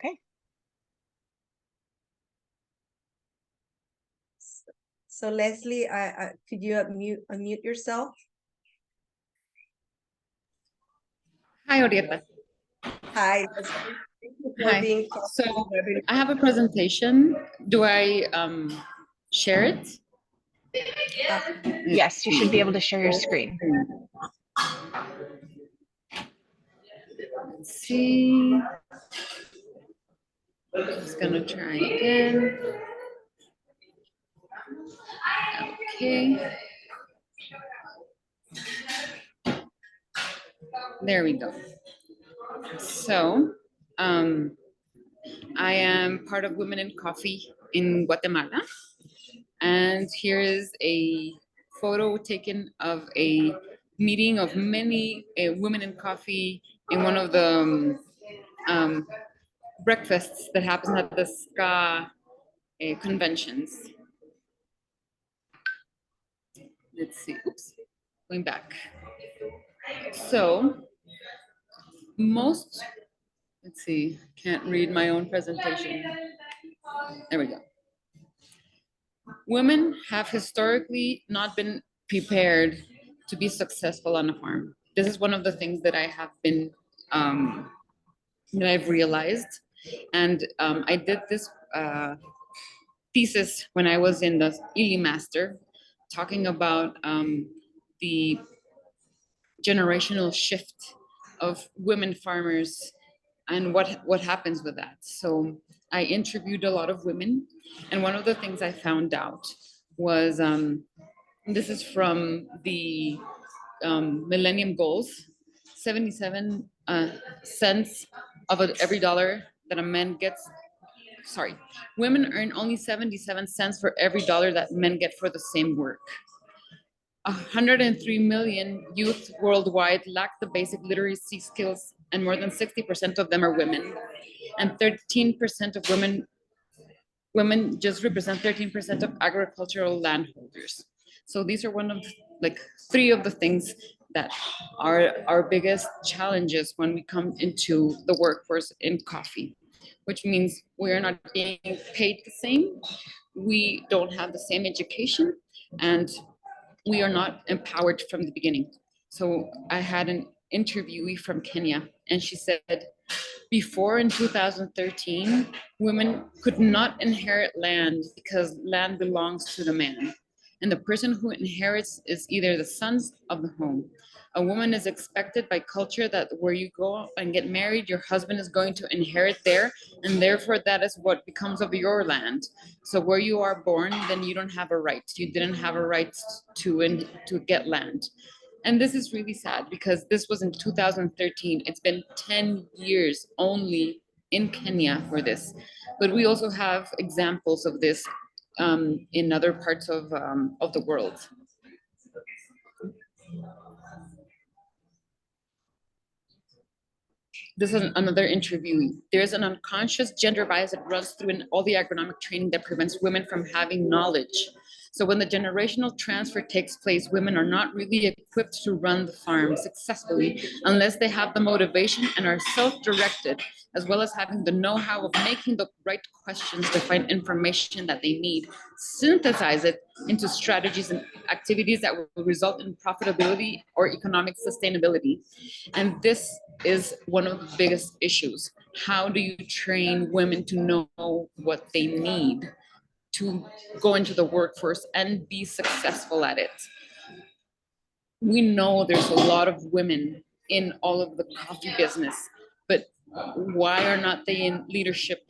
Okay. So Leslie, could you unmute yourself? Hi, Orieta. Hi. Hi. So I have a presentation. Do I share it? Yes, you should be able to share your screen. Let's see. Just gonna try again. Okay. There we go. So, I am part of Women in Coffee in Guatemala. And here is a photo taken of a meeting of many women in coffee in one of the breakfasts that happens at the SCA conventions. Let's see, oops, going back. So most, let's see, can't read my own presentation. There we go. Women have historically not been prepared to be successful on a farm. This is one of the things that I have been, that I've realized. And I did this thesis when I was in the Illy Master, talking about the generational shift of women farmers and what happens with that. So I interviewed a lot of women, and one of the things I found out was this is from the Millennium Goals, 77 cents of every dollar that a man gets. Sorry, women earn only 77 cents for every dollar that men get for the same work. 103 million youth worldwide lack the basic literacy skills, and more than 60% of them are women. And 13% of women just represent 13% of agricultural landholders. So these are one of like three of the things that are our biggest challenges when we come into the workforce in coffee, which means we are not being paid the same, we don't have the same education, and we are not empowered from the beginning. So I had an interviewee from Kenya, and she said, before in 2013, women could not inherit land because land belongs to the man. And the person who inherits is either the sons of the home. A woman is expected by culture that where you go and get married, your husband is going to inherit there, and therefore that is what becomes of your land. So where you are born, then you don't have a right. You didn't have a right to get land. And this is really sad because this was in 2013. It's been 10 years only in Kenya for this. But we also have examples of this in other parts of the world. This is another interviewee. There's an unconscious gender bias that runs through in all the agronomic training that prevents women from having knowledge. So when the generational transfer takes place, women are not really equipped to run the farm successfully unless they have the motivation and are self-directed, as well as having the know-how of making the right questions to find information that they need, synthesize it into strategies and activities that will result in profitability or economic sustainability. And this is one of the biggest issues. How do you train women to know what they need to go into the workforce and be successful at it? We know there's a lot of women in all of the coffee business, but why are not they in leadership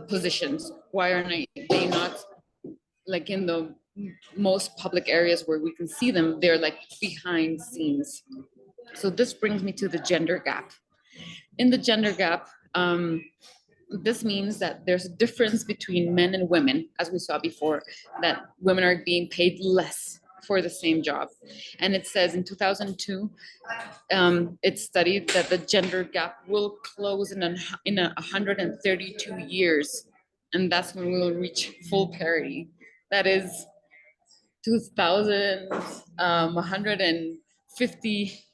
positions? Why are they not like in the most public areas where we can see them? They're like behind scenes. So this brings me to the gender gap. In the gender gap, this means that there's a difference between men and women, as we saw before, that women are being paid less for the same job. And it says in 2002, it studied that the gender gap will close in 132 years. And that's when we will reach full parity. That is 2,150.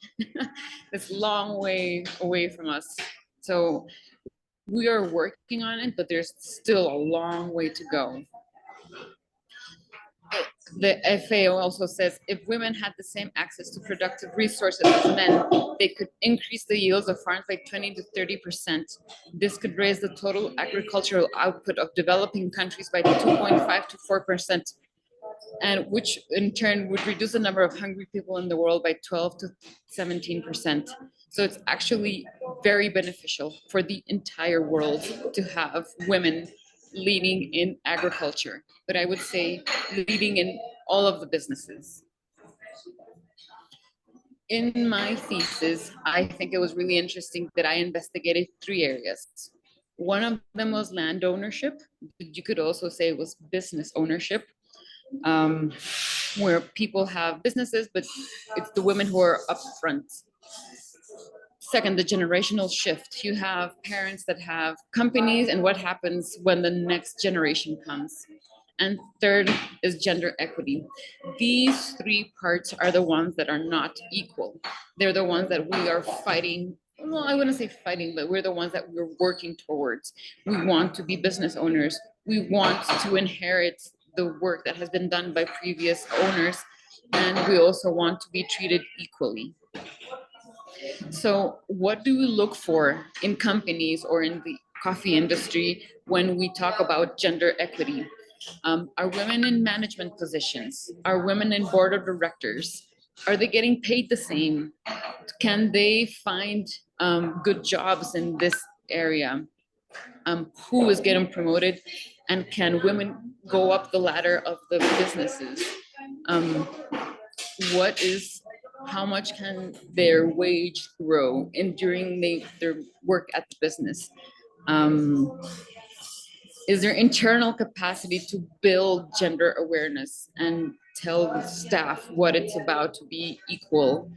It's a long way away from us. So we are working on it, but there's still a long way to go. The FAO also says if women had the same access to productive resources as men, they could increase the yields of farms by 20 to 30%. This could raise the total agricultural output of developing countries by 2.5 to 4%, and which in turn would reduce the number of hungry people in the world by 12 to 17%. So it's actually very beneficial for the entire world to have women leading in agriculture, but I would say leading in all of the businesses. In my thesis, I think it was really interesting that I investigated 3 areas. One of them was land ownership. You could also say it was business ownership, where people have businesses, but it's the women who are upfront. Second, the generational shift. You have parents that have companies, and what happens when the next generation comes. And third is gender equity. These 3 parts are the ones that are not equal. They're the ones that we are fighting. Well, I wouldn't say fighting, but we're the ones that we're working towards. We want to be business owners. We want to inherit the work that has been done by previous owners. And we also want to be treated equally. So what do we look for in companies or in the coffee industry when we talk about gender equity? Are women in management positions? Are women in board of directors? Are they getting paid the same? Can they find good jobs in this area? Who is getting promoted? And can women go up the ladder of the businesses? How much can their wage grow during their work at the business? Is there internal capacity to build gender awareness and tell the staff what it's about to be equal?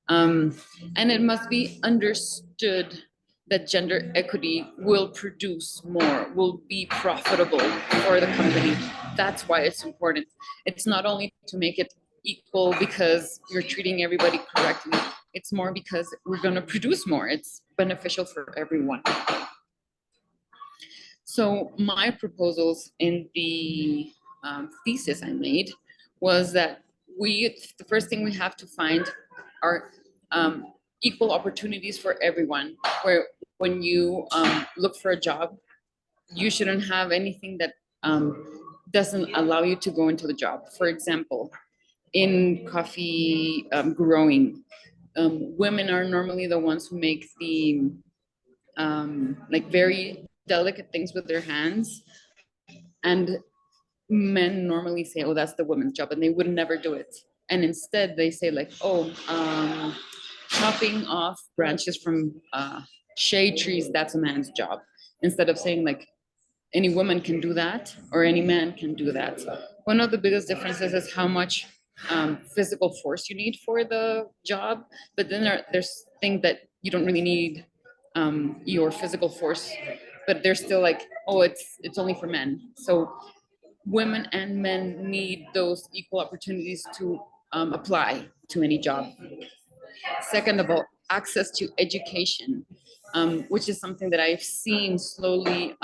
And it must be understood that gender equity will produce more, will be profitable for the company. That's why it's important. It's not only to make it equal because you're treating everybody correctly. It's more because we're going to produce more. It's beneficial for everyone. So my proposals in the thesis I made was that the first thing we have to find are equal opportunities for everyone, where when you look for a job, you shouldn't have anything that doesn't allow you to go into the job. For example, in coffee growing, women are normally the ones who make the like very delicate things with their hands, and men normally say, oh, that's the woman's job, and they would never do it. And instead they say like, oh, chopping off branches from shade trees, that's a man's job, instead of saying like any woman can do that or any man can do that. One of the biggest differences is how much physical force you need for the job, but then there's things that you don't really need your physical force, but they're still like, oh, it's only for men. So women and men need those equal opportunities to apply to any job. Second of all, access to education, which is something that I've seen slowly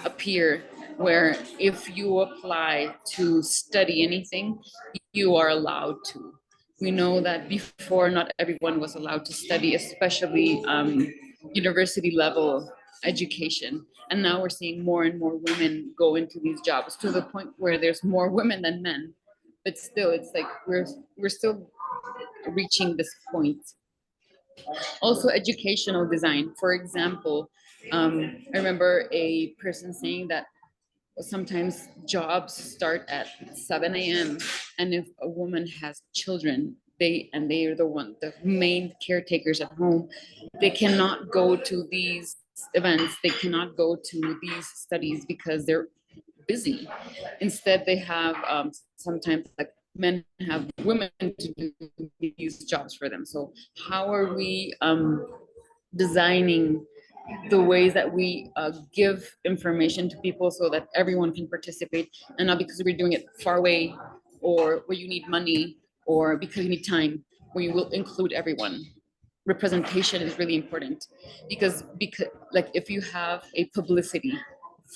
appear, where if you apply to study anything, you are allowed to. We know that before not everyone was allowed to study, especially university level education. And now we're seeing more and more women go into these jobs to the point where there's more women than men. But still, it's like we're still reaching this point. Also, educational design. For example, I remember a person saying that sometimes jobs start at 7 a.m. and if a woman has children, they are the main caretakers at home, they cannot go to these events, they cannot go to these studies because they're busy. Instead, they have sometimes like men have women to do these jobs for them. So how are we designing the ways that we give information to people so that everyone can participate, and not because we're doing it far away or where you need money or because you need time, where you will include everyone. representation is really important because like if you have a publicity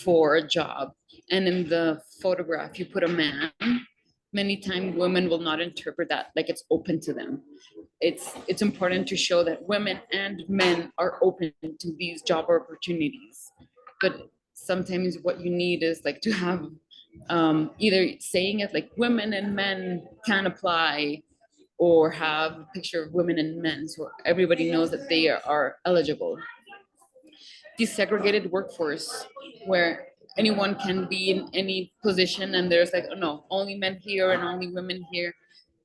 for a job and in the photograph you put a man, many times women will not interpret that like it's open to them. It's important to show that women and men are open to these job opportunities, but sometimes what you need is like to have either saying it like women and men can apply, or have a picture of women and men so everybody knows that they are eligible. Desegregated workforce where anyone can be in any position and there's like, oh no, only men here and only women here,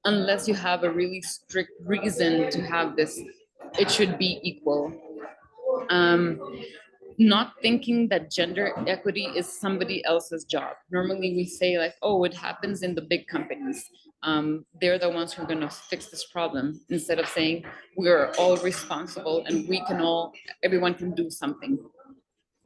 unless you have a really strict reason to have this, it should be equal. Not thinking that gender equity is somebody else's job. Normally we say like, oh, it happens in the big companies. They're the ones who are gonna fix this problem, instead of saying we're all responsible and everyone can do something.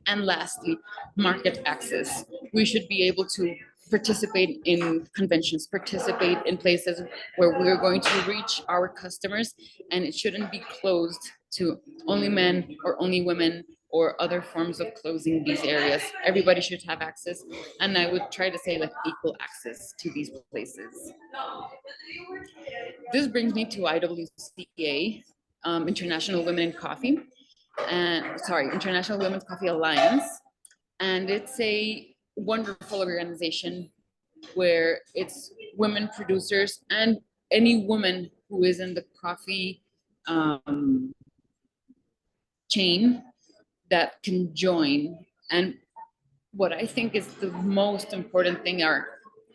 And lastly, market access. We should be able to participate in conventions, participate in places where we're going to reach our customers, and it shouldn't be closed to only men or only women or other forms of closing these areas. Everybody should have access, and I would try to say like equal access to these places. This brings me to IWCA, International Women in Coffee, International Women's Coffee Alliance, and it's a wonderful organization where it's women producers and any woman who is in the coffee chain that can join. And what I think is the most important thing are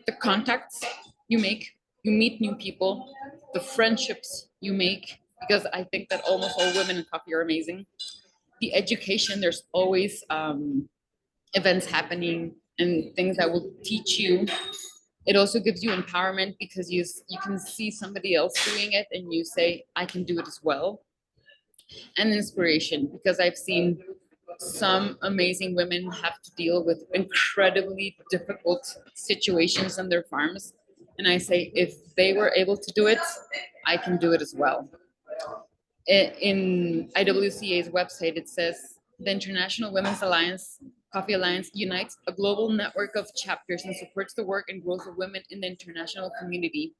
the contacts you make, you meet new people, the friendships you make, because I think that almost all women in coffee are amazing. The education, there's always events happening and things that will teach you. It also gives you empowerment because you can see somebody else doing it and you say, I can do it as well. And inspiration, because I've seen some amazing women have to deal with incredibly difficult situations on their farms. And I say, if they were able to do it, I can do it as well. In IWCA's website, it says, the International Women's Coffee Alliance unites a global network of chapters and supports the work and growth of women in the international community.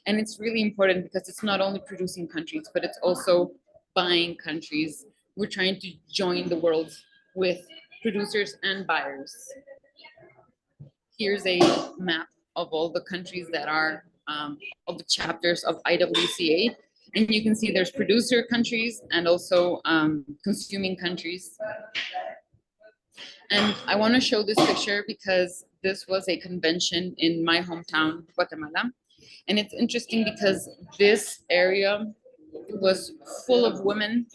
And it's really important because it's not only producing countries, but it's also buying countries. We're trying to join the world with producers and buyers. Here's a map of all the countries that are of the chapters of IWCA. And you can see there's producer countries and also consuming countries. And I want to show this picture because this was a convention in my hometown, Guatemala. And it's interesting because this area was full of women,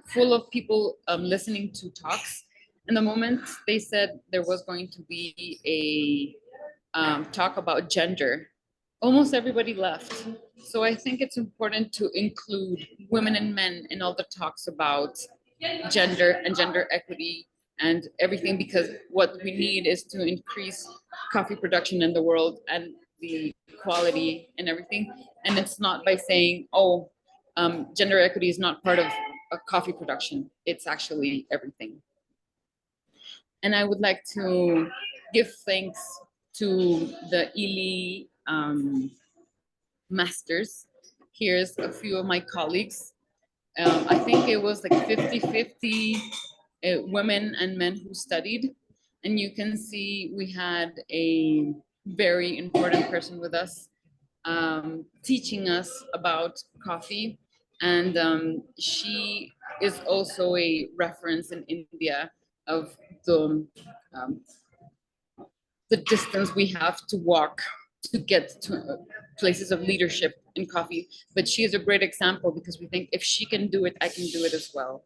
full of people listening to talks. And the moment they said there was going to be a talk about gender, almost everybody left. So I think it's important to include women and men in all the talks about gender and gender equity and everything, because what we need is to increase coffee production in the world and the quality and everything. And it's not by saying, oh, gender equity is not part of a coffee production. It's actually everything. And I would like to give thanks to the Illy masters. Here's a few of my colleagues. I think it was like 50-50 women and men who studied. And you can see we had a very important person with us teaching us about coffee. And she is also a reference in India of the distance we have to walk to get to places of leadership in coffee. But she is a great example because we think if she can do it, I can do it as well.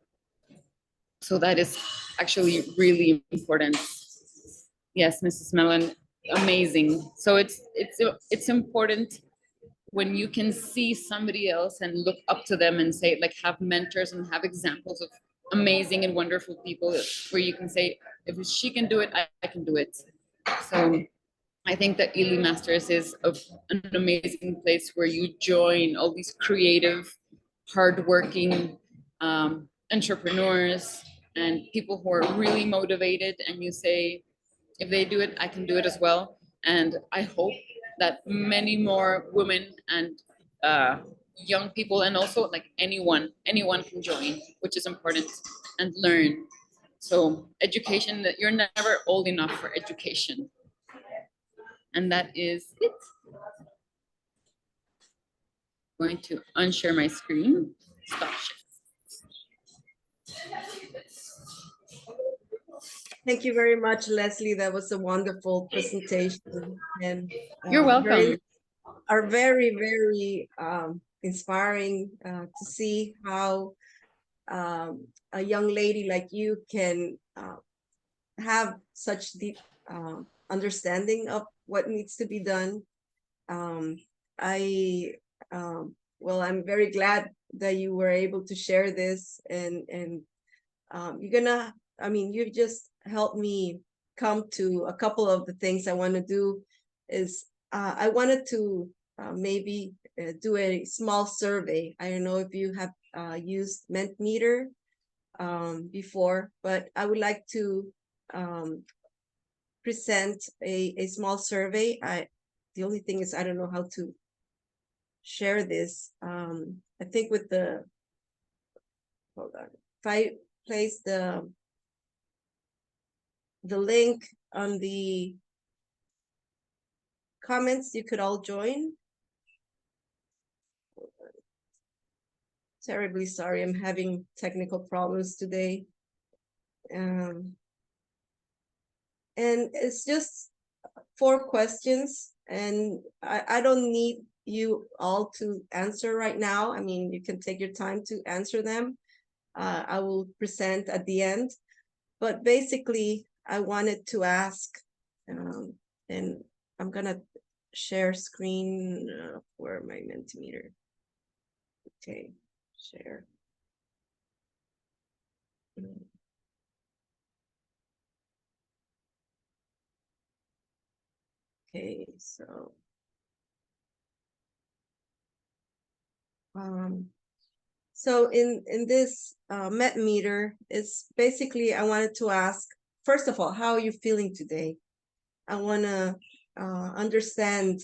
So that is actually really important. Yes, Mrs. Mellon, amazing. So it's important when you can see somebody else and look up to them and say, like, have mentors and have examples of amazing and wonderful people where you can say, if she can do it, I can do it. So I think that Illy Masters is an amazing place where you join all these creative hardworking entrepreneurs and people who are really motivated, and you say, if they do it, I can do it as well. And I hope that many more women and young people, and also like anyone can join, which is important, and learn. So education, that you're never old enough for education. And that is it. I'm going to unshare my screen. Stop share. Thank you very much, Leslie. That was a wonderful presentation, and You're welcome. Are very, very inspiring to see how a young lady like you can have such deep understanding of what needs to be done. Well, I'm very glad that you were able to share this, and you've just helped me come to a couple of the things I want to do. Is I wanted to maybe do a small survey. I don't know if you have used Mentimeter before, but I would like to present a small survey. The only thing is I don't know how to share this. I think with the, hold on, if I place the link on the comments, you could all join. Terribly sorry, I'm having technical problems today. And it's just 4 questions, and I don't need you all to answer right now. I mean, you can take your time to answer them. I will present at the end, but basically I wanted to ask, and I'm gonna share screen for my Mentimeter. Okay, share. Okay, so in this Mentimeter, it's basically, I wanted to ask, first of all, how are you feeling today? I want to understand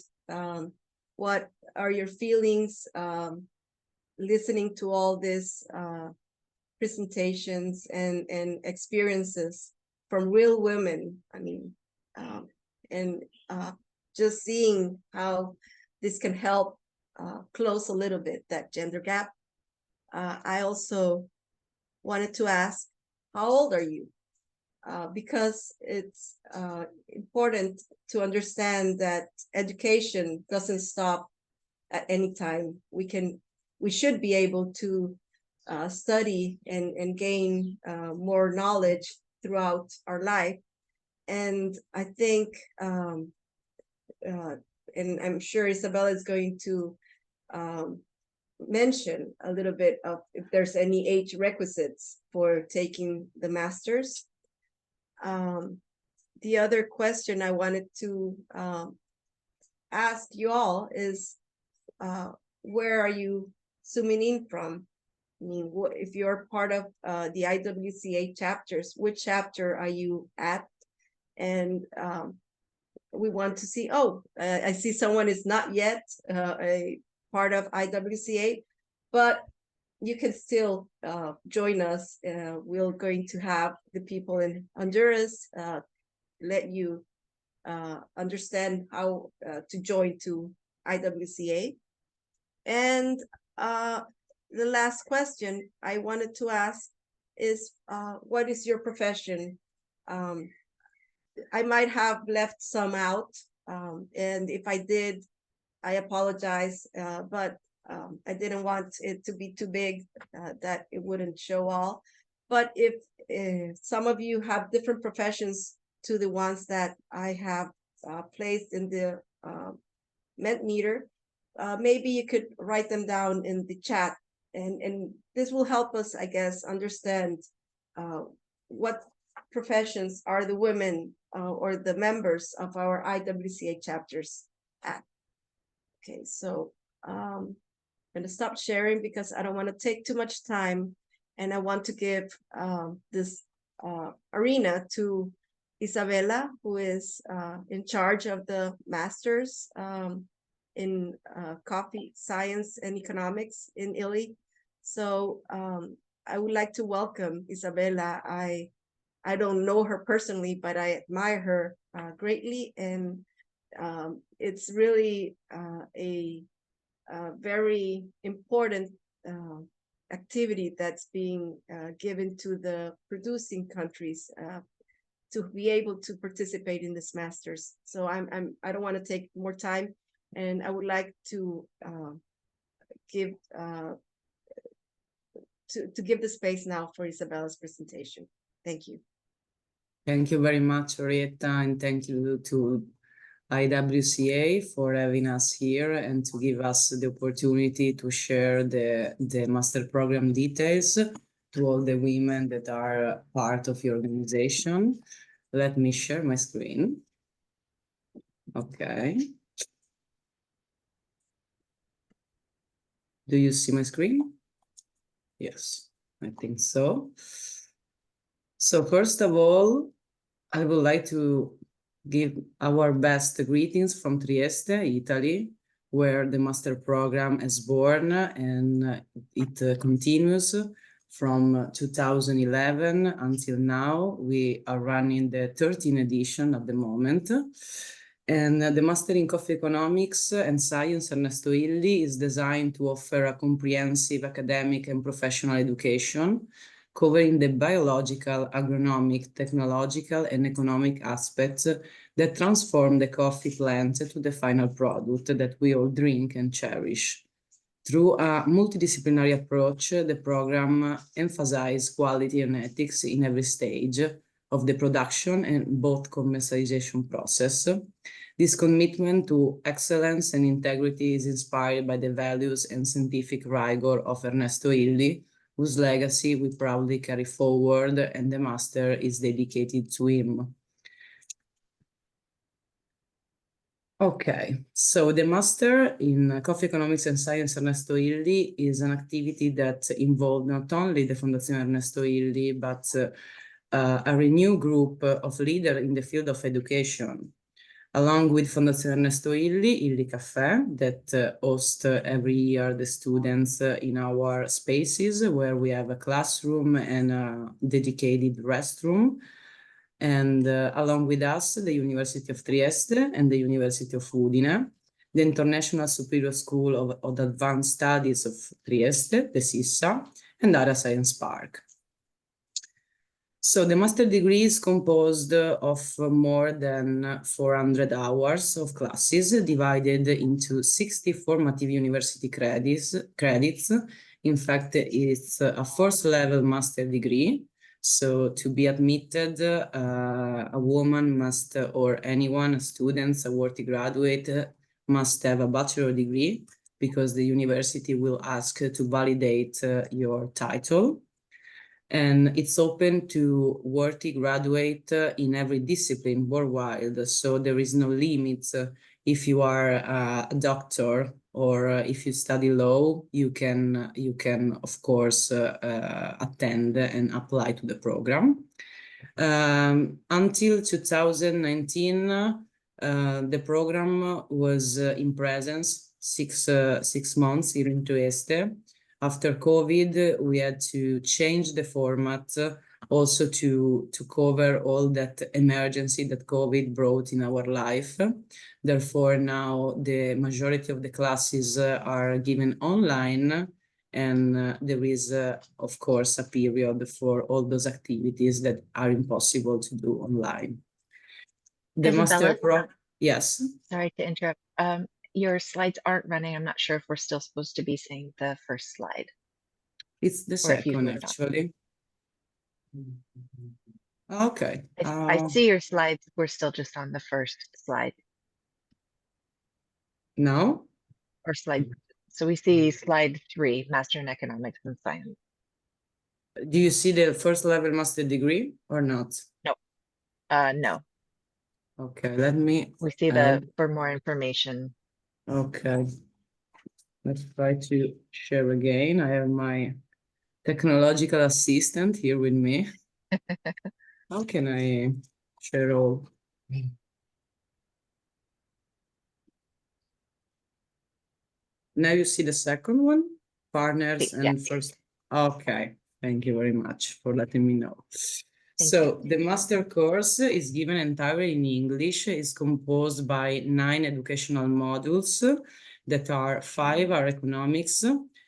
what are your feelings listening to all these presentations and experiences from real women. I mean, and just seeing how this can help close a little bit that gender gap. I also wanted to ask, how old are you? Because it's important to understand that education doesn't stop at any time. We should be able to study and gain more knowledge throughout our life. And I think, and I'm sure Isabella is going to mention a little bit of if there's any age requisites for taking the master's. The other question I wanted to ask you all is, where are you zooming in from? I mean, if you're part of the IWCA chapters, which chapter are you at? And we want to see, I see someone is not yet a part of IWCA, but you can still join us. We're going to have the people in Honduras let you understand how to join to IWCA. And the last question I wanted to ask is, what is your profession? I might have left some out, and if I did, I apologize, but I didn't want it to be too big that it wouldn't show all. But if some of you have different professions to the ones that I have placed in the Mentimeter, maybe you could write them down in the chat, and this will help us, I guess, understand what professions are the women or the members of our IWCA chapters at. Okay, so going to stop sharing because I don't want to take too much time, and I want to give this arena to Isabella, who is in charge of the master's in coffee science and economics in Illy. So I would like to welcome Isabella. I don't know her personally, but I admire her greatly, and it's really a very important activity that's being given to the producing countries to be able to participate in this masters. So I don't want to take more time, and I would like to give the space now for Isabella's presentation. Thank you. Thank you very much, Orietta, and thank you to IWCA for having us here and to give us the opportunity to share the master program details to all the women that are part of your organization. Let me share my screen. Okay. Do you see my screen? Yes, I think so. So first of all, I would like to give our best greetings from Trieste, Italy, where the master program is born, and it continues from 2011 until now. We are running the 13th edition at the moment. And the Master in Coffee Economics and Science Ernesto Illy is designed to offer a comprehensive academic and professional education covering the biological, agronomic, technological, and economic aspects that transform the coffee plant to the final product that we all drink and cherish. Through a multidisciplinary approach, the program emphasizes quality and ethics in every stage of the production and both commercialization process. This commitment to excellence and integrity is inspired by the values and scientific rigor of Ernesto Illy, whose legacy we proudly carry forward, and the master is dedicated to him. Okay, so the Master in Coffee Economics and Science Ernesto Illy is an activity that involved not only the Fondazione Ernesto Illy, but a renewed group of leaders in the field of education, along with Fondazione Ernesto Illy, Illy Cafe, that hosts every year the students in our spaces, where we have a classroom and a dedicated restroom. And along with us, the University of Trieste and the University of Udine, the International Superior School of Advanced Studies of Trieste, the SISSA, and Area Science Park. So the master degree is composed of more than 400 hours of classes divided into 60 formative university credits. In fact, it's a first level master degree. So to be admitted, a woman must, or anyone, a student, a worthy graduate, must have a bachelor degree, because the university will ask to validate your title. And it's open to worthy graduate in every discipline worldwide. So there is no limit. If you are a doctor or if you study law, you can of course attend and apply to the program. Until 2019, the program was in presence 6 months here in Trieste. After COVID, we had to change the format also to cover all that emergency that COVID brought in our life. Therefore, now the majority of the classes are given online, and there is, of course, a period for all those activities that are impossible to do online. The Isabella? Yes. Sorry to interrupt. Your slides aren't running. I'm not sure if we're still supposed to be seeing the first slide. It's the second, actually. Okay. I see your slides. We're still just on the first slide. No? Or slide. So we see slide 3, Master in Economics and Science. Do you see the first level master degree or not? No. No. Okay, let me. We see the for more information. Okay. Let's try to share again. I have my technological assistant here with me. How can I share all? Now you see the second one, partners Yeah, and first. Okay, thank you very much for letting me know. thank So the master course is given entirely in English, is composed by 9 educational modules that are 5 are economics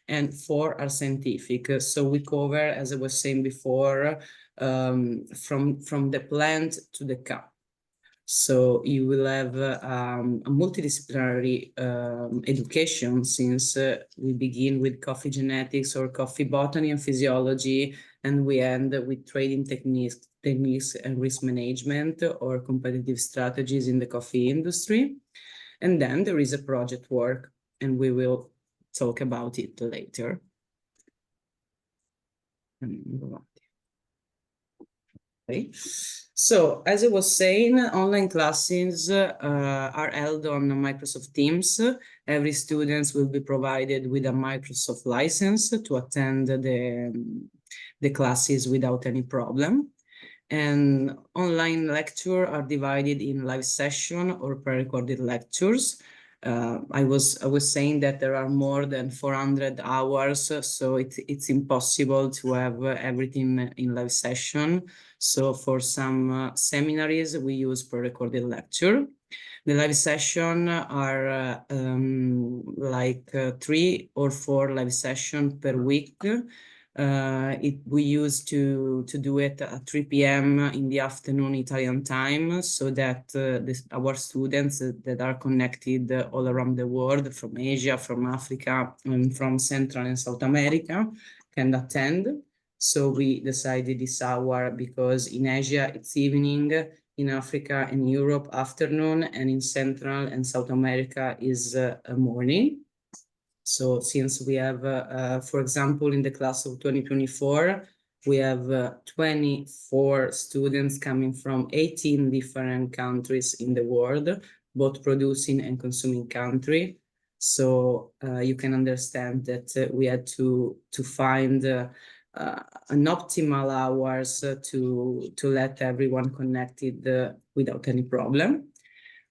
and 4 are scientific. So we cover, as I was saying before, from the plant to the cup. So you will have a multidisciplinary education, since we begin with coffee genetics or coffee botany and physiology, and we end with trading techniques and risk management or competitive strategies in the coffee industry. And then there is a project work, and we will talk about it later. Okay. So, as I was saying, online classes are held on Microsoft Teams. Every student will be provided with a Microsoft license to attend the classes without any problem. And online lectures are divided in live session or pre-recorded lectures. I was saying that there are more than 400 hours, so it's impossible to have everything in live session. So for some seminaries, we use pre-recorded lecture. The live session are like 3 or 4 live sessions per week. We used to do it at 3 p.m. in the afternoon Italian time, so that our students that are connected all around the world, from Asia, from Africa, and from Central and South America, can attend. So we decided this hour because in Asia it's evening, in Africa and Europe afternoon, and in Central and South America is morning. So since we have, for example, in the class of 2024, we have 24 students coming from 18 different countries in the world, both producing and consuming country. So you can understand that we had to find an optimal hours to let everyone connected without any problem.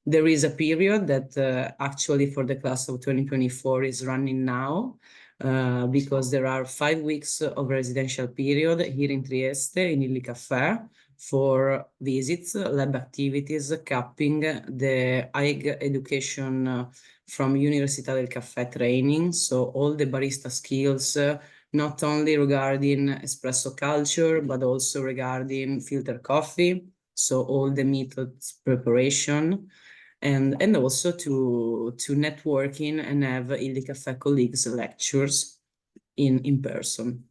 There is a period that actually for the class of 2024 is running now, because there are 5 weeks of residential period here in Trieste, in Illy Cafe, for visits, lab activities, capping the higher education from Università del Caffè training. So all the barista skills, not only regarding espresso culture, but also regarding filter coffee. So all the methods preparation, and also to networking and have Illy Cafe colleagues lectures in person.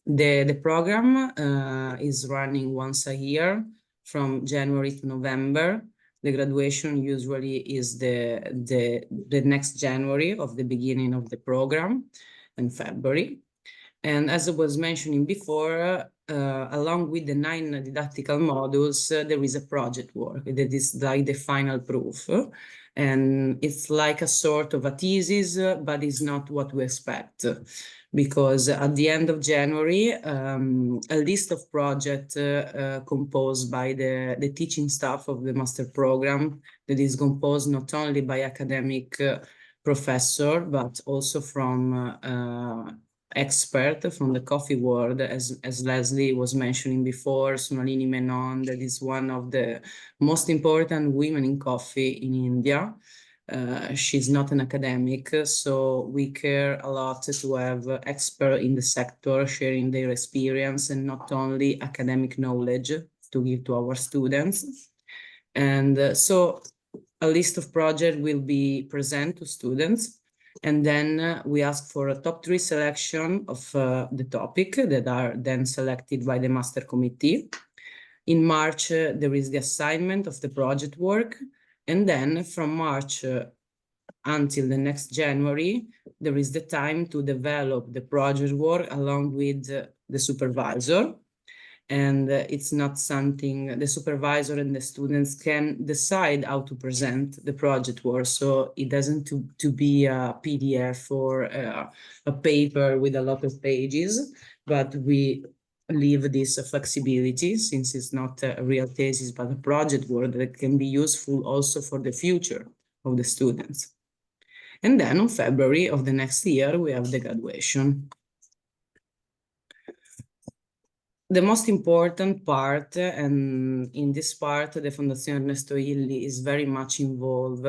The program is running once a year from January to November. The graduation usually is the next January of the beginning of the program, and February. And as I was mentioning before, along with the 9 didactical modules, there is a project work that is like the final proof. And it's like a sort of a thesis, but it's not what we expect. Because at the end of January, a list of projects composed by the teaching staff of the master program, that is composed not only by academic professor, but also from expert from the coffee world, as Leslie was mentioning before, Sonalini Menon, that is one of the most important women in coffee in India. She's not an academic, so we care a lot to have experts in the sector sharing their experience and not only academic knowledge to give to our students. And so a list of projects will be presented to students. And then we ask for a top 3 selection of the topic that are then selected by the master committee. In March, there is the assignment of the project work. And then from March until the next January, there is the time to develop the project work along with the supervisor. and it's not something the supervisor and the students can decide how to present the project work. So it doesn't to be a PDF or a paper with a lot of pages, but we leave this flexibility since it's not a real thesis, but a project work that can be useful also for the future of the students. And then on February of the next year, we have the graduation. The most important part, and in this part, the Fondazione Ernesto Illy is very much involved,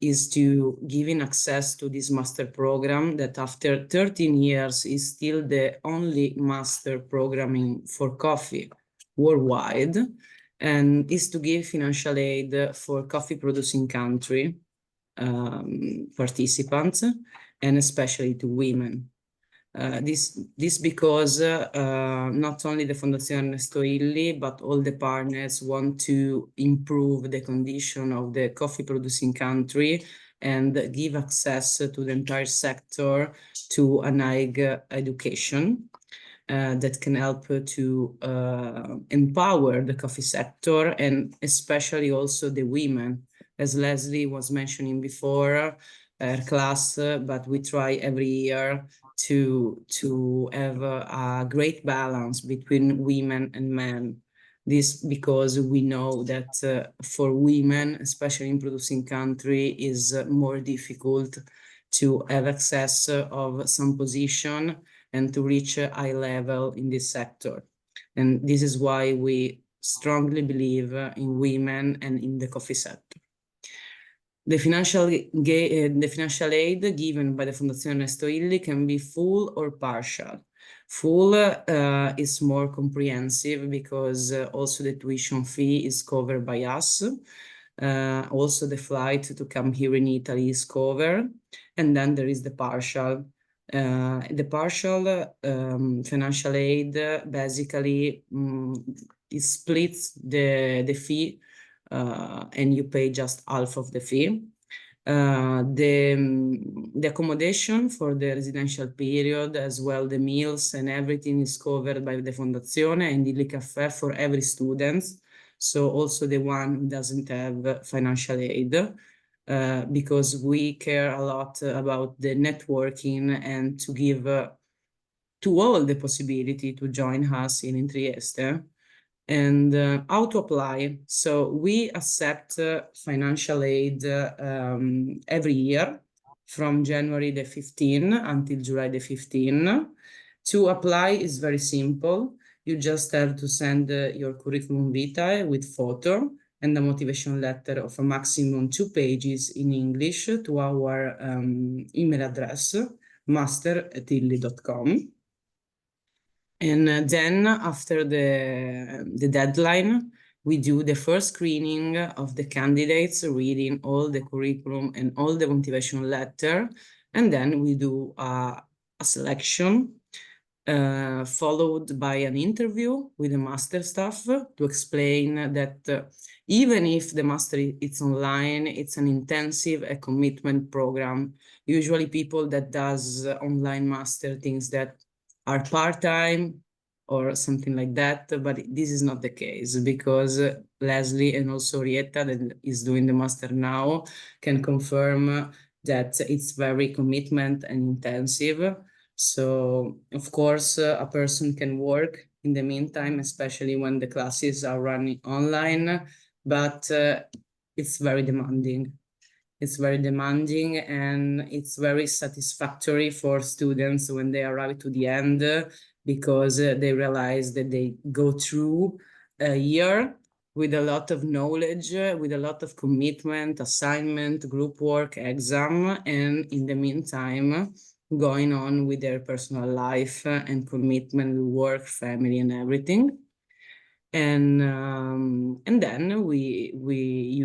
is to giving access to this master program that after 13 years is still the only master programming for coffee worldwide, and is to give financial aid for coffee producing country participants, and especially to women. This because not only the Fondazione Ernesto Illy, but all the partners want to improve the condition of the coffee producing country and give access to the entire sector to an high education that can help to empower the coffee sector, and especially also the women, as Leslie was mentioning before, her class, but we try every year to have a great balance between women and men. This because we know that for women, especially in producing country, is more difficult to have access of some position and to reach a high level in this sector. And this is why we strongly believe in women and in the coffee sector. The financial aid given by the Fondazione Ernesto Illy can be full or partial. Full is more comprehensive because also the tuition fee is covered by us. Also the flight to come here in Italy is covered. And then there is the partial. The partial financial aid basically it splits the fee and you pay just half of the fee. The accommodation for the residential period, as well the meals and everything is covered by the Fondazione and Illy Caffè for every student. So also the one who doesn't have financial aid, because we care a lot about the networking and to give to all the possibility to join us in Trieste. And how to apply. So we accept financial aid every year from January the 15 until July the 15. To apply is very simple. You just have to send your curriculum vitae with photo and a motivation letter of a maximum 2 pages in English to our email address, master@illy.com. And then after the deadline, we do the first screening of the candidates, reading all the curriculum and all the motivation letter. And then we do a selection followed by an interview with the master staff to explain that even if the master is online, it's an intensive and commitment program. Usually people that does online master things that are part-time or something like that, but this is not the case because Leslie and also Rietta, that is doing the master now, can confirm that it's very commitment and intensive. So of course, a person can work in the meantime, especially when the classes are running online, but it's very demanding. It's very demanding and it's very satisfactory for students when they arrive to the end because they realize that they go through a year with a lot of knowledge, with a lot of commitment, assignment, group work, exam, and in the meantime, going on with their personal life and commitment, work, family, and everything. And then we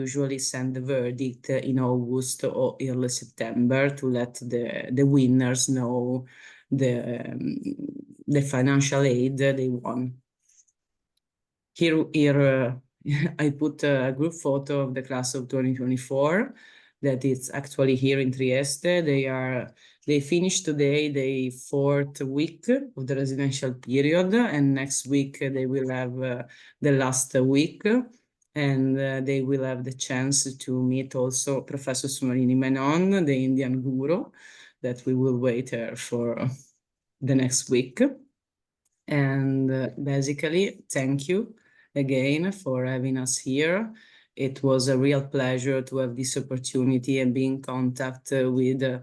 usually send the verdict in August or early September to let the winners know the financial aid they won. Here I put a group photo of the class of 2024 that is actually here in Trieste. They are They finished today the 4th week of the residential period, and next week they will have the last week, and they will have the chance to meet also Professor Sumarini Menon, the Indian guru, that we will wait here for the next week. And basically, thank you again for having us here. It was a real pleasure to have this opportunity and be in contact with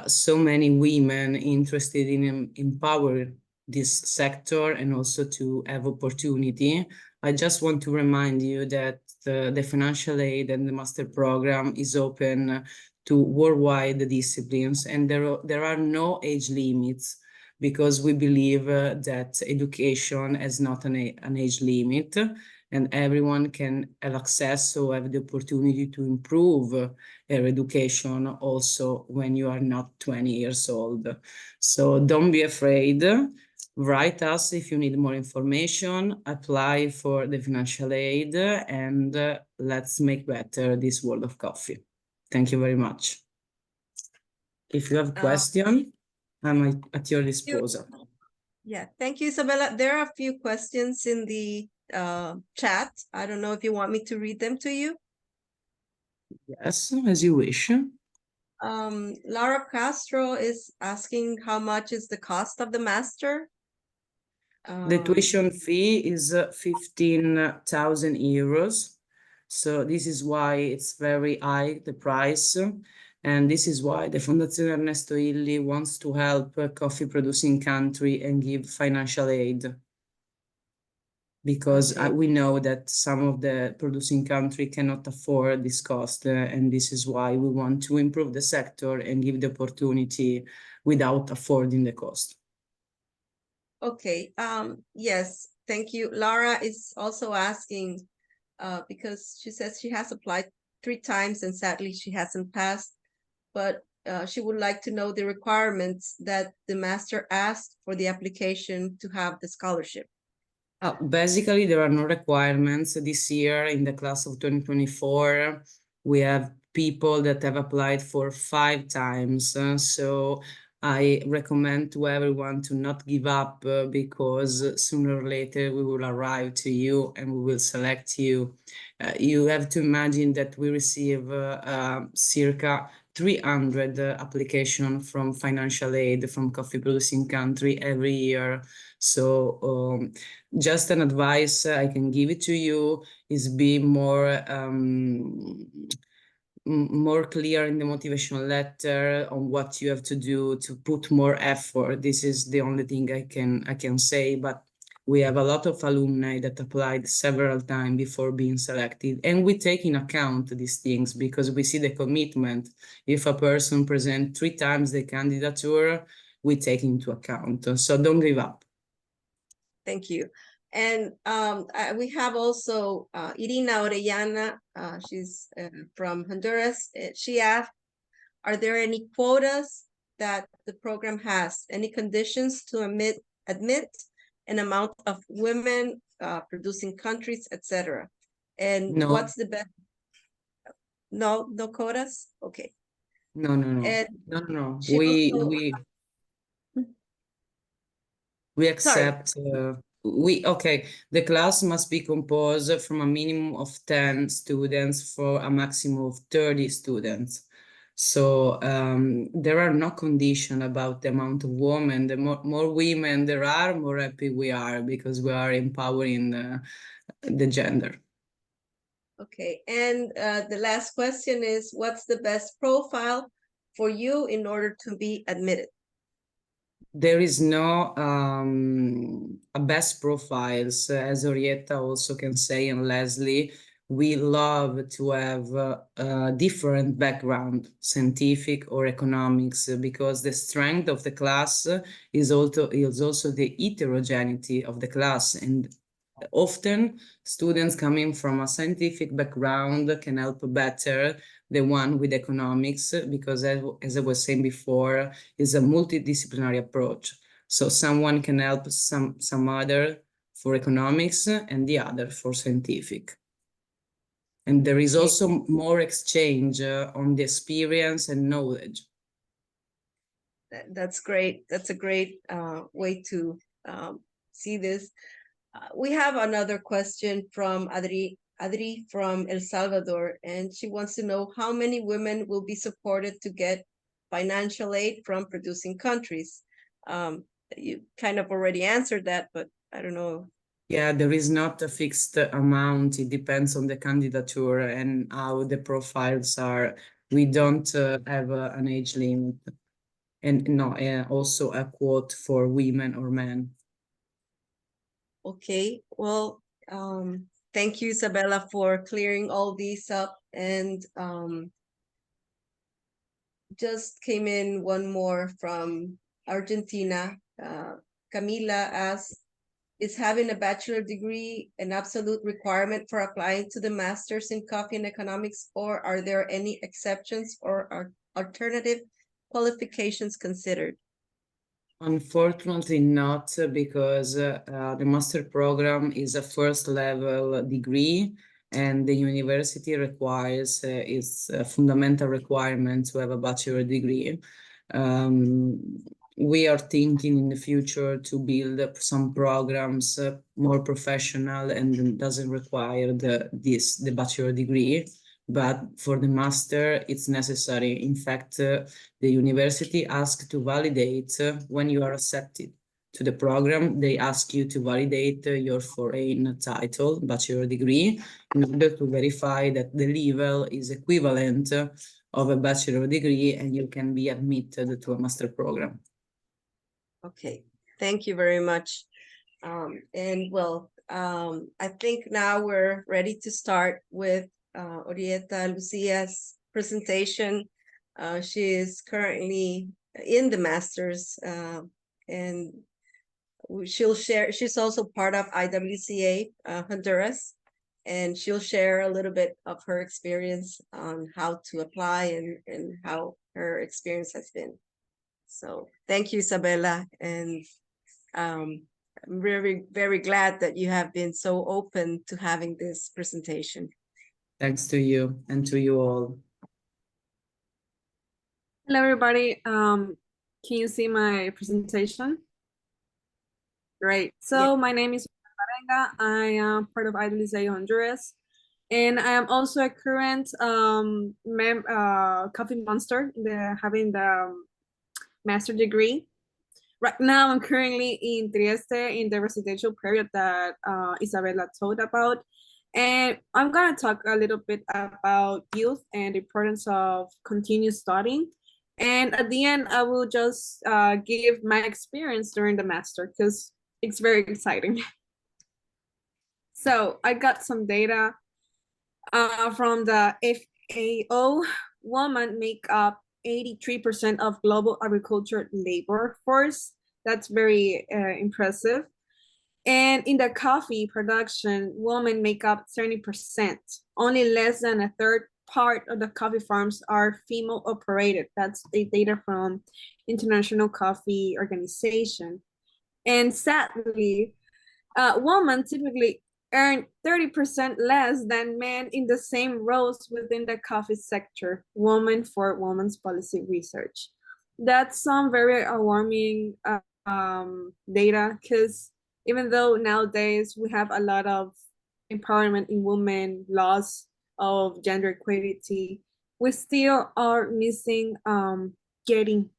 so many women interested in empowering this sector and also to have opportunity. I just want to remind you that the financial aid and the master program is open to worldwide disciplines, and there are no age limits, because we believe that education has not an age limit, and everyone can have access or have the opportunity to improve their education also when you are not 20 years old. So don't be afraid. Write us if you need more information, apply for the financial aid, and let's make better this world of coffee. Thank you very much. If you have a question, I'm at your disposal. Yeah, thank you, Isabella. There are a few questions in the chat. I don't know if you want me to read them to you. Yes, as you wish. Laura Castro is asking how much is the cost of the master? The tuition fee is 15,000 euros. So this is why it's very high, the price. And this is why the Fondazione Ernesto Illy wants to help a coffee producing country and give financial aid. Because we know that some of the producing country cannot afford this cost. And this is why we want to improve the sector and give the opportunity without affording the cost. Okay, yes, thank you. Laura is also asking, because she says she has applied 3 times and sadly she hasn't passed, but she would like to know the requirements that the master asked for the application to have the scholarship. Basically, there are no requirements. This year in the class of 2024, we have people that have applied for 5 times. So I recommend to everyone to not give up, because sooner or later we will arrive to you and we will select you. You have to imagine that we receive circa 300 applications from financial aid from coffee producing country every year. So just an advice I can give it to you is be more clear in the motivational letter on what you have to do to put more effort. This is the only thing I can say, but we have a lot of alumni that applied several times before being selected, and we take in account these things because we see the commitment. If a person presents 3 times the candidature, we take into account. So don't give up. Thank you. And we have also Irina Orellana. She's from Honduras. She asked, are there any quotas that the program has? Any conditions to admit an amount of women, producing countries, etc.? And No. what's the best? No quotas? Okay. No. And No. she also, We accept, the class must be composed from a minimum of 10 students for a maximum of 30 students. So there are no conditions about the amount of women. The more women there are, more happy we are, because we are empowering the gender. Okay, and the last question is, what's the best profile for you in order to be admitted? There is no a best profiles, as Orietta also can say, and Leslie. We love to have a different background, scientific or economics, because the strength of the class is also the heterogeneity of the class, and often students coming from a scientific background can help better the one with economics, because as I was saying before, is a multidisciplinary approach. So someone can help some other for economics and the other for scientific. And there is also more exchange on the experience and knowledge. That's great. That's a great way to see this. We have another question from Adri from El Salvador, and she wants to know how many women will be supported to get financial aid from producing countries. You kind of already answered that, but I don't know. Yeah, there is not a fixed amount. It depends on the candidature and how the profiles are. We don't have an age limit, and no, also a quote for women or men. Okay, well, thank you, Isabella, for clearing all these up. And just came in one more from Argentina. Camila asked, is having a bachelor degree an absolute requirement for applying to the master's in coffee and economics, or are there any exceptions or are alternative qualifications considered? Unfortunately not, because the master program is a first level degree and the university requires its fundamental requirement to have a bachelor degree. We are thinking in the future to build up some programs more professional and doesn't require the bachelor degree. But for the master, it's necessary. In fact, the university asks to validate when you are accepted to the program. They ask you to validate your foreign title, bachelor degree, in order to verify that the level is equivalent of a bachelor degree and you can be admitted to a master program. Okay, thank you very much. And well, I think now we're ready to start with Orieta Lucia's presentation. She is currently in the master's and she'll share, she's also part of IWCA Honduras, and she'll share a little bit of her experience on how to apply and how her experience has been. So thank you, Isabella, and I'm very, very glad that you have been so open to having this presentation. Thanks to you and to you all. Hello, everybody. Can you see my presentation? Great. So my name is Marenga. I am part of IWCA Honduras, and I am also a current coffee monster having the master degree. Right now, I'm currently in Trieste in the residential period that Isabella told about. And I'm going to talk a little bit about youth and the importance of continuous studying. And at the end, I will just give my experience during the master because it's very exciting. So I got some data from the FAO. Women make up 83% of global agriculture labor force. That's very impressive. And in the coffee production, women make up 30%. Only less than a third part of the coffee farms are female operated. That's the data from International Coffee Organization. And sadly, women typically earn 30% less than men in the same roles within the coffee sector. Women for Women's Policy Research. That's some very alarming data, because even though nowadays we have a lot of empowerment in women, laws of gender equality, we still are missing getting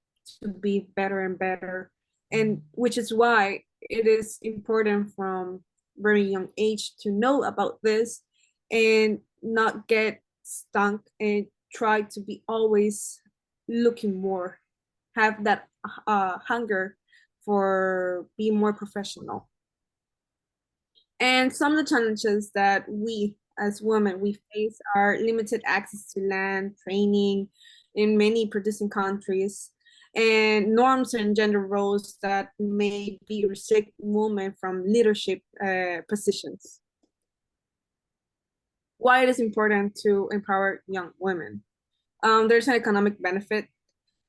to be better and better. And which is why it is important from very young age to know about this and not get stuck and try to be always looking more, have that hunger for being more professional. And some of the challenges that we as women we face are limited access to land, training in many producing countries, and norms and gender roles that may be restrict women from leadership positions. Why it is important to empower young women. There's an economic benefit.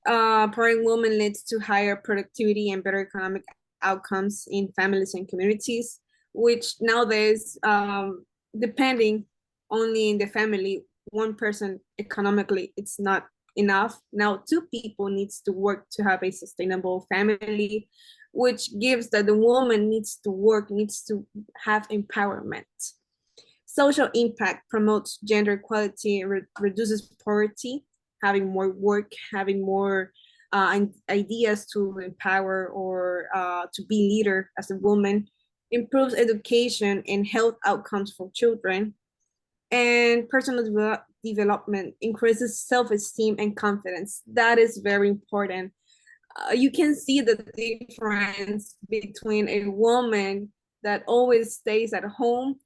Empowering women leads to higher productivity and better economic outcomes in families and communities, which nowadays, depending only in the family, one person economically, it's not enough. Now 2 people needs to work to have a sustainable family, which gives that the woman needs to work, needs to have empowerment. Social impact promotes gender equality, reduces poverty, having more work, having more ideas to empower or to be leader as a woman, improves education and health outcomes for children, and personal development increases self-esteem and confidence. That is very important. You can see the difference between a woman that always stays at home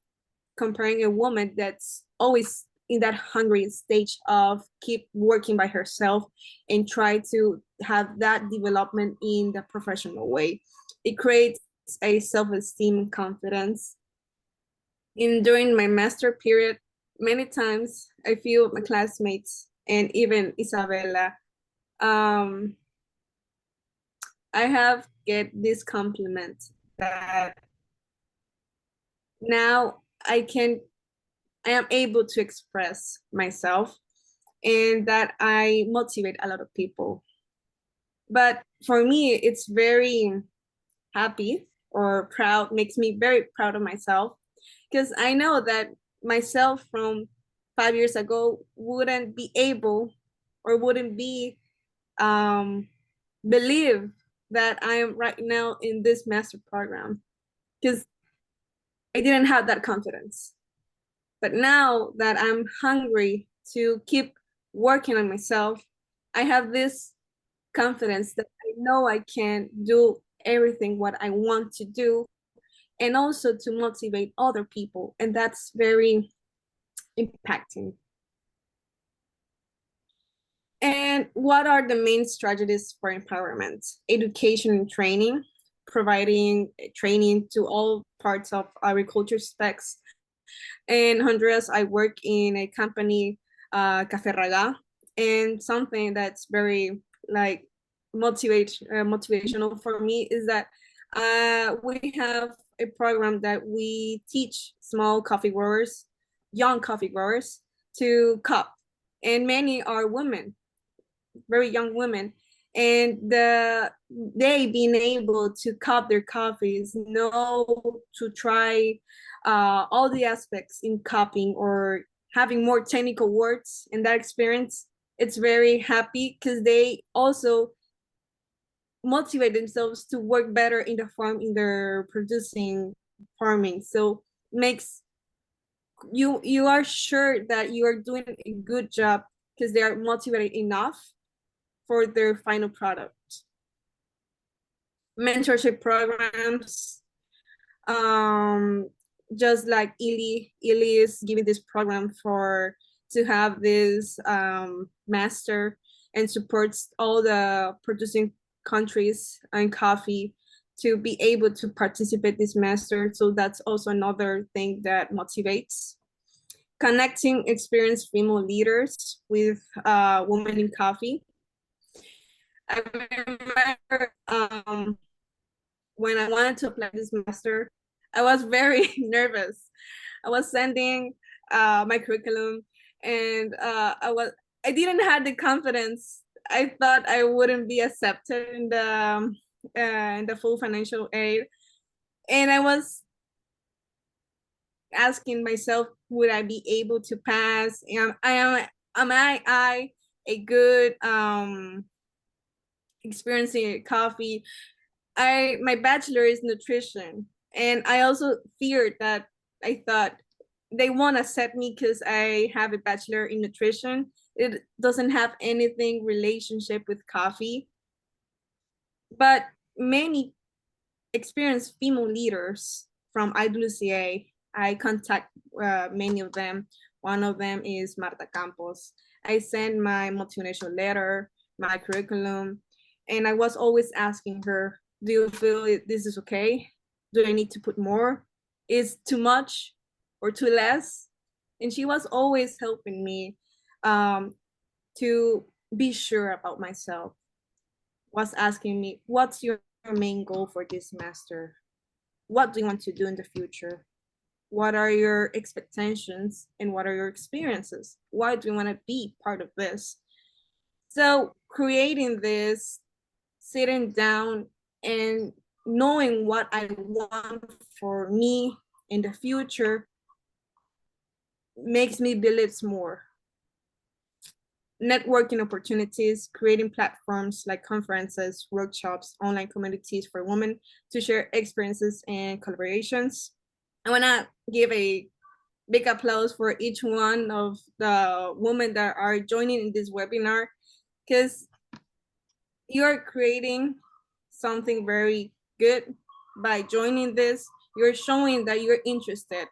comparing a woman that's always in that hungry stage of keep working by herself and try to have that development in the professional way. It creates a self-esteem and confidence. During my master period, many times I feel my classmates and even Isabella, I have get this compliment that now I am able to express myself and that I motivate a lot of people. But for me, it's very happy or proud, makes me very proud of myself, because I know that myself from 5 years ago wouldn't be able or wouldn't be believe that I am right now in this master program, because I didn't have that confidence. But now that I'm hungry to keep working on myself, I have this confidence that I know I can do everything what I want to do, and also to motivate other people. And that's very impacting. And what are the main strategies for empowerment? Education and training, providing training to all parts of agriculture specs. In Honduras, I work in a company, Café Raga, and something that's very like motivational for me is that we have a program that we teach small coffee growers, young coffee growers, to cup, and many are women, very young women, and they being able to cup their coffees, know to try all the aspects in cupping or having more technical words in that experience. It's very happy because they also motivate themselves to work better in the farm, in their producing farming. So makes you are sure that you are doing a good job because they are motivated enough for their final product. Mentorship programs, just like Illy is giving this program to have this master and supports all the producing countries and coffee to be able to participate this master. So that's also another thing that motivates. Connecting experienced female leaders with women in coffee. I remember when I wanted to apply this master, I was very nervous. I was sending my curriculum, and I didn't have the confidence. I thought I wouldn't be accepted in the full financial aid, and I was asking myself, would I be able to pass? Am I a good experiencing coffee? My bachelor is nutrition, and I also feared that I thought they won't accept me because I have a bachelor in nutrition. It doesn't have anything relationship with coffee. But many experienced female leaders from IWCA, I contact many of them. One of them is Marta Campos. I sent my motivational letter, my curriculum, and I was always asking her, do you feel this is okay? Do I need to put more? Is too much or too less? And she was always helping me to be sure about myself. Was asking me, what's your main goal for this semester? What do you want to do in the future? What are your expectations and what are your experiences? Why do you want to be part of this? So creating this, sitting down and knowing what I want for me in the future makes me believe more. Networking opportunities, creating platforms like conferences, workshops, online communities for women to share experiences and collaborations. I want to give a big applause for each one of the women that are joining in this webinar, because you're creating something very good by joining this. You're showing that you're interested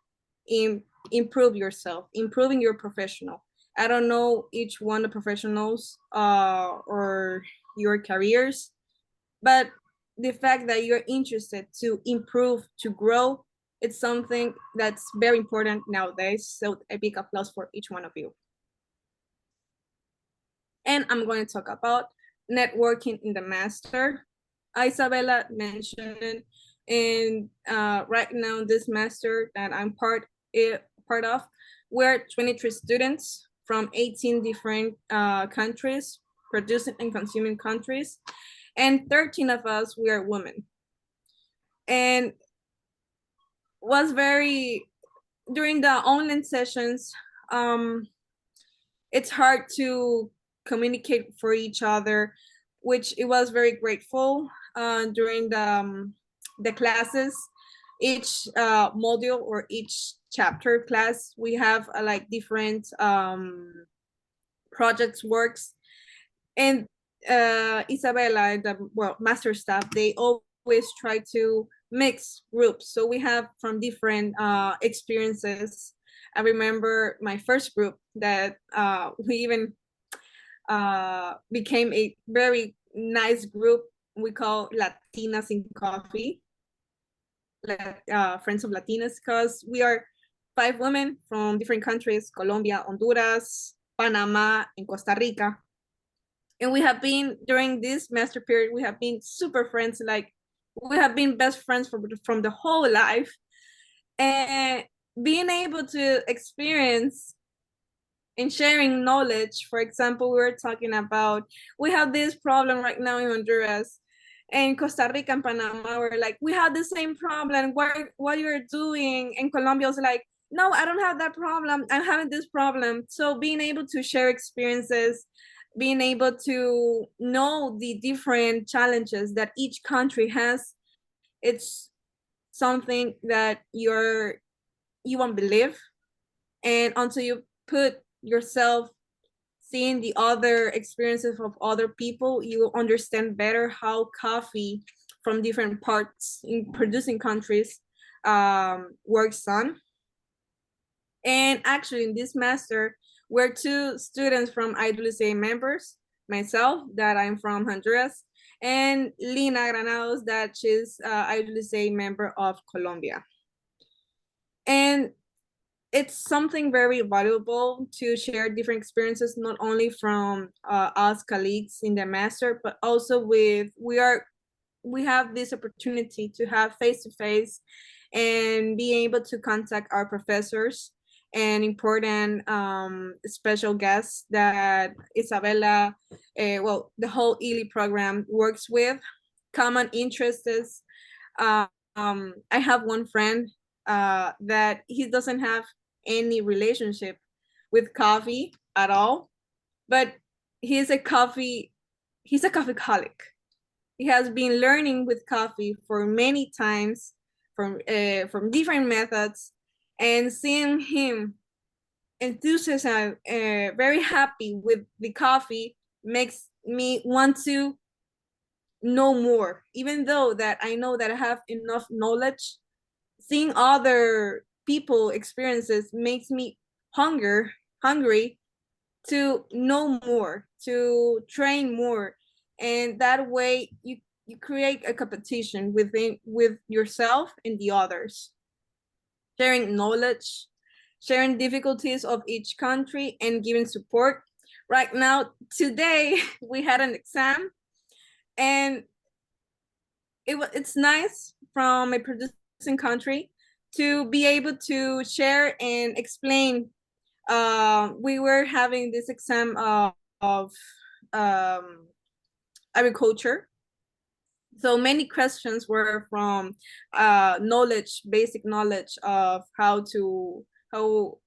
in improve yourself, improving your professional. I don't know each one of the professionals or your careers, but the fact that you're interested to improve, to grow, it's something that's very important nowadays. So a big applause for each one of you. And I'm going to talk about networking in the master. Isabella mentioned it, and right now this master that I'm part of, we're 23 students from 18 different countries, producing and consuming countries, and 13 of us, we are women. And was very, during the online sessions, it's hard to communicate for each other, which it was very grateful during the classes. Each module or each chapter class, we have like different projects works, and Isabella and the master staff, they always try to mix groups, so we have from different experiences. I remember my first group that we even became a very nice group we call Latinas in Coffee, Friends of Latinas, because we are 5 women from different countries: Colombia, Honduras, Panama, and Costa Rica. And we have been, during this master period, we have been super friends, like we have been best friends from the whole life. And being able to experience and sharing knowledge. For example, we were talking about, we have this problem right now in Honduras, and Costa Rica and Panama were like, we have the same problem, what you're doing. And Colombia was like, no, I don't have that problem, I'm having this problem. So being able to share experiences, being able to know the different challenges that each country has, it's something that you won't believe. And until you put yourself seeing the other experiences of other people, you will understand better how coffee from different parts in producing countries works on. And actually in this master, we're 2 students from IWCA members, myself, that I'm from Honduras, and Lina Granados, that she's IWCA member of Colombia. And it's something very valuable to share different experiences, not only from us colleagues in the master, but also with, we have this opportunity to have face-to-face and be able to contact our professors and important special guests that Isabella, the whole Illy program works with, common interests. I have one friend that he doesn't have any relationship with coffee at all, but he's a coffeeholic. He has been learning with coffee for many times from different methods, and seeing him enthusiasm, very happy with the coffee, makes me want to know more. Even though that I know that I have enough knowledge, seeing other people experiences makes me hungry to know more, to train more. And that way you create a competition with yourself and the others, sharing knowledge, sharing difficulties of each country, and giving support. Right now, today, we had an exam, and it's nice from a producing country to be able to share and explain. We were having this exam of agriculture. So many questions were from basic knowledge of how all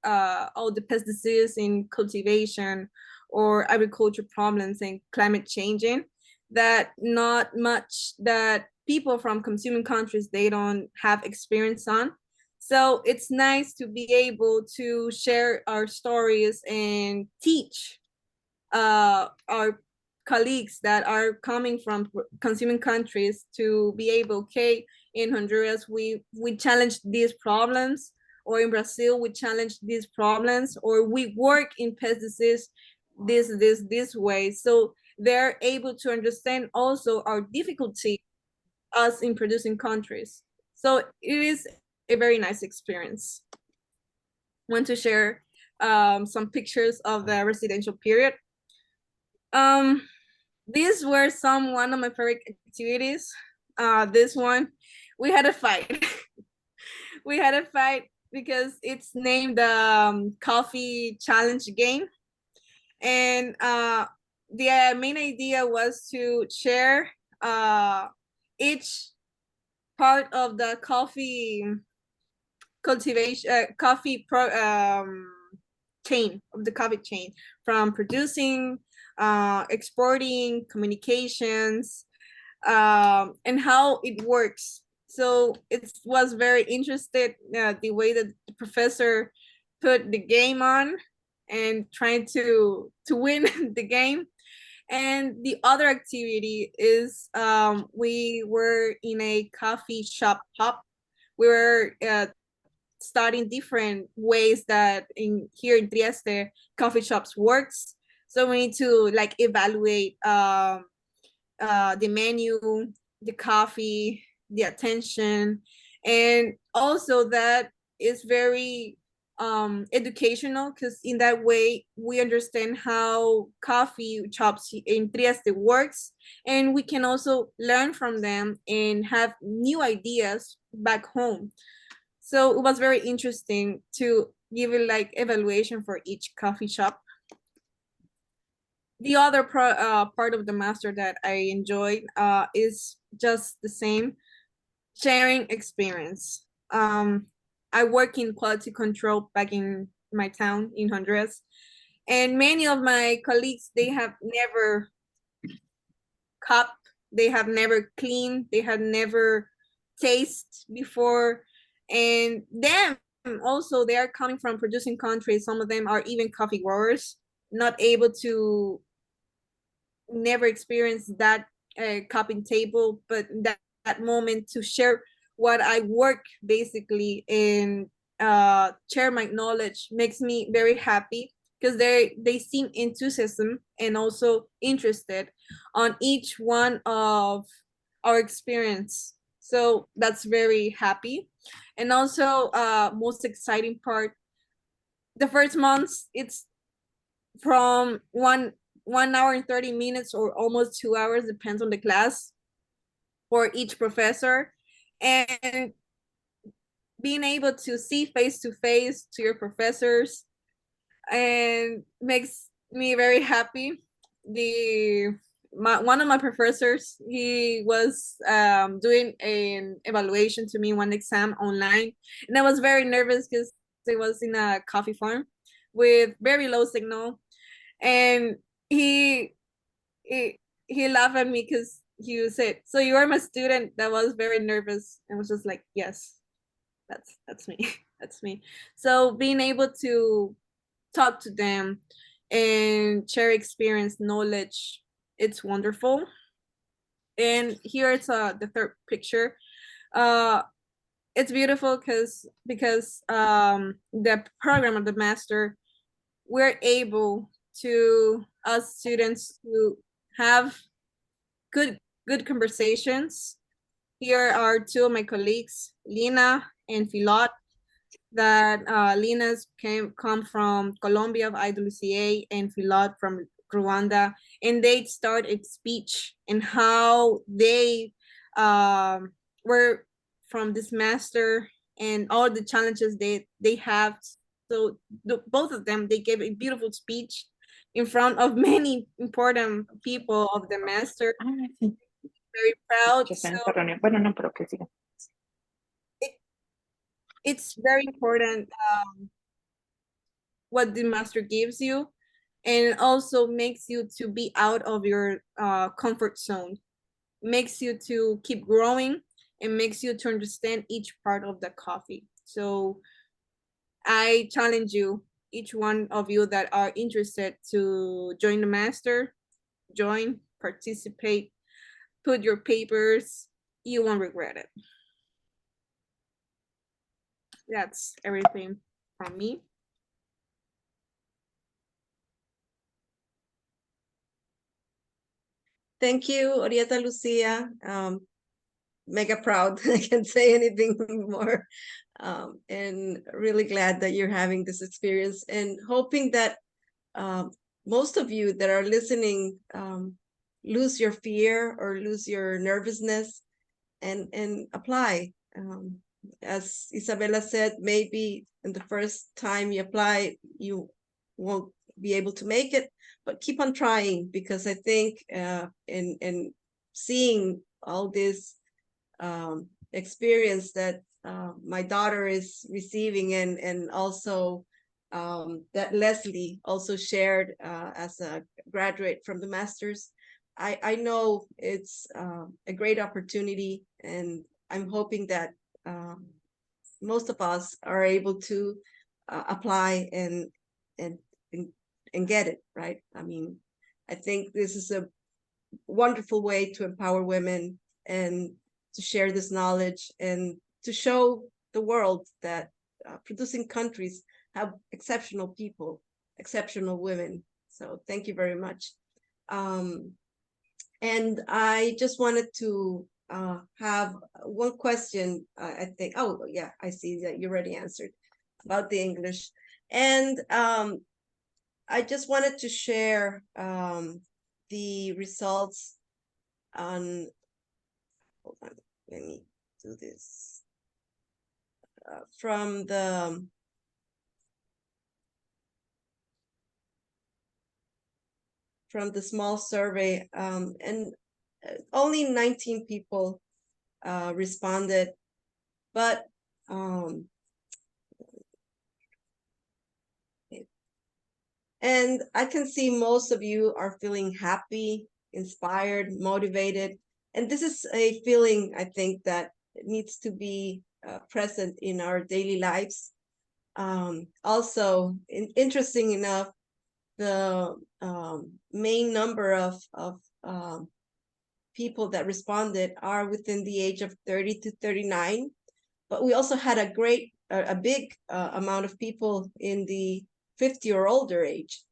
the pesticides in cultivation or agriculture problems and climate changing that not much that people from consuming countries, they don't have experience on. So it's nice to be able to share our stories and teach our colleagues that are coming from consuming countries to be able, okay, in Honduras, we challenge these problems, or in Brazil, we challenge these problems, or we work in pesticides this way. So they're able to understand also our difficulty us in producing countries. So it is a very nice experience. Want to share some pictures of the residential period. These were one of my favorite activities. This one, we had a fight. We had a fight because it's named the coffee challenge game. And the main idea was to share each part of the coffee cultivation, chain of the coffee chain, from producing, exporting, communications, and how it works. So it was very interested the way that the professor put the game on and trying to win the game. And the other activity is we were in a coffee shop hop. We were studying different ways that here in Trieste coffee shops works. So we need to like evaluate the menu, the coffee, the attention, and also that is very educational, because in that way we understand how coffee shops in Trieste works, and we can also learn from them and have new ideas back home. So it was very interesting to give it like evaluation for each coffee shop. The other part of the master that I enjoyed is just the same, sharing experience. I work in quality control back in my town in Honduras, and many of my colleagues, they have never cup, they have never cleaned, they have never tasted before, and them also, they are coming from producing countries. Some of them are even coffee growers, not able to never experience that cupping table, but that moment to share what I work basically and share my knowledge makes me very happy, because they seem enthusiasm and also interested on each one of our experience. So that's very happy. And also most exciting part, the first months, it's from 1 hour and 30 minutes or almost 2 hours, depends on the class, for each professor. And being able to see face to face to your professors and makes me very happy. One of my professors, he was doing an evaluation to me, one exam online, and I was very nervous because I was in a coffee farm with very low signal, and he laughed at me because he said, "So you are my student?" That was very nervous, and was just like, "Yes, that's me." That's me. So being able to talk to them and share experience, knowledge, it's wonderful. And here it's the third picture. It's beautiful because the program of the master, we're able to, us students, to have good conversations. Here are two of my colleagues, Lina and Filot, that Lina's come from Colombia of IWCA, and Filot from Rwanda, and they start a speech and how they were from this master and all the challenges they have. So both of them, they gave a beautiful speech in front of many important people of the master. Ah, sí. Very proud. Yo sé en So esta reunión. Bueno, no, pero que siga. it's very important what the master gives you, and also makes you to be out of your comfort zone, makes you to keep growing, and makes you to understand each part of the coffee. So I challenge you, each one of you that are interested, to join the master, join, participate, put your papers, you won't regret it. That's everything from me. Thank you, Orieta Lucia. Mega proud. I can't say anything more. And really glad that you're having this experience, and hoping that most of you that are listening lose your fear or lose your nervousness and apply. As Isabella said, maybe in the first time you apply, you won't be able to make it, but keep on trying, because I think in seeing all this experience that my daughter is receiving, and also that Leslie also shared as a graduate from the masters, I know it's a great opportunity, and I'm hoping that most of us are able to apply and and get it right. I mean, I think this is a wonderful way to empower women and to share this knowledge and to show the world that producing countries have exceptional people, exceptional women. So thank you very much. And I just wanted to have one question. I think, oh yeah, I see that you already answered about the English. And I just wanted to share the results on, hold on, let me do this. From the small survey, and only 19 people responded, but and I can see most of you are feeling happy, inspired, motivated, and this is a feeling I think that needs to be present in our daily lives. Also, interesting enough, the main number of people that responded are within the age of 30 to 39, but we also had a big amount of people in the 50 or older age.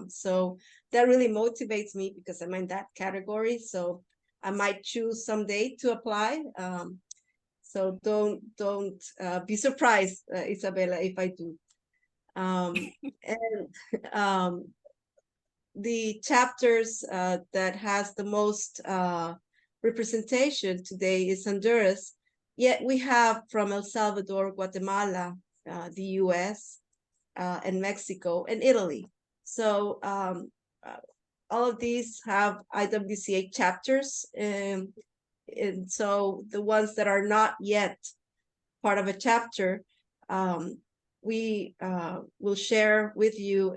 So that really motivates me, because I'm in that category. So I might choose someday to apply. So don't be surprised, Isabella, if I do. And the chapters that has the most representation today is Honduras. Yet we have from El Salvador, Guatemala, the US, and Mexico, and Italy. So all of these have IWCA chapters. And so the ones that are not yet part of a chapter, we will share with you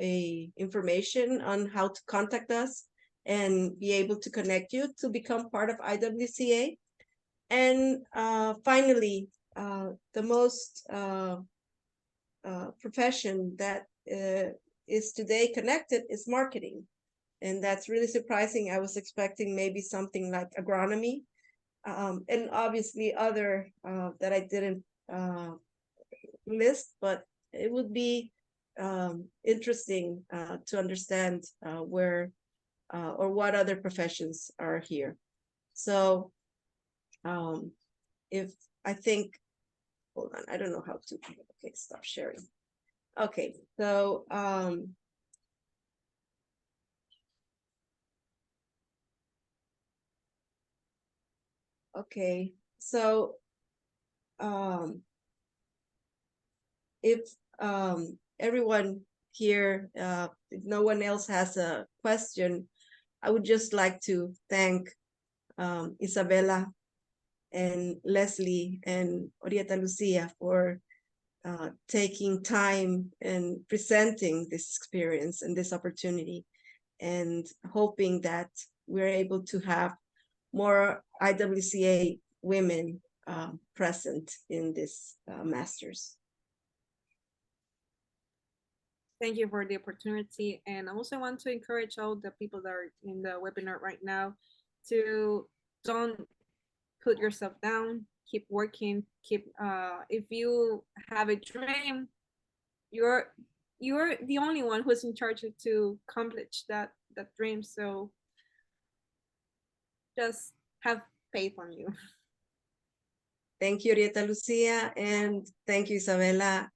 information on how to contact us and be able to connect you to become part of IWCA. And finally, the most profession that is today connected is marketing. And that's really surprising. I was expecting maybe something like agronomy, and obviously other that I didn't list, but it would be interesting to understand where or what other professions are here. So if I think, hold on, I don't know how to, okay, stop sharing. Okay, so okay, so if everyone here, if no one else has a question, I would just like to thank Isabella and Leslie and Orieta Lucia for taking time and presenting this experience and this opportunity, and hoping that we're able to have more IWCA women present in this masters. Thank you for the opportunity. And I also want to encourage all the people that are in the webinar right now to don't put yourself down, keep working, if you have a dream, you're the only one who's in charge to accomplish that dream. So just have faith on you. Thank you, Orieta Lucia, and thank you, Isabella.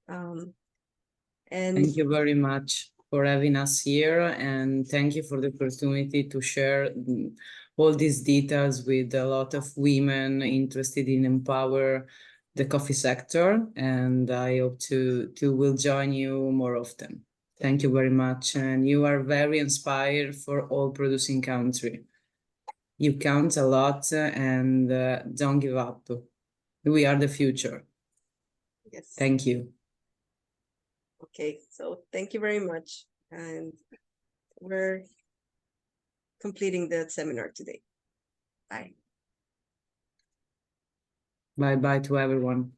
And Thank you very much for having us here, and thank you for the opportunity to share all these details with a lot of women interested in empower the coffee sector, and I hope to will join you more often. Thank you very much, and you are very inspired for all producing country. You count a lot, and don't give up. We are the future. yes. Thank you. Okay, so thank you very much. And we're completing the seminar today. Bye. Bye-bye to everyone.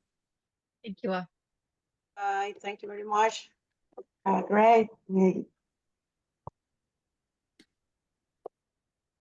Thank you all. Thank you very much. Great.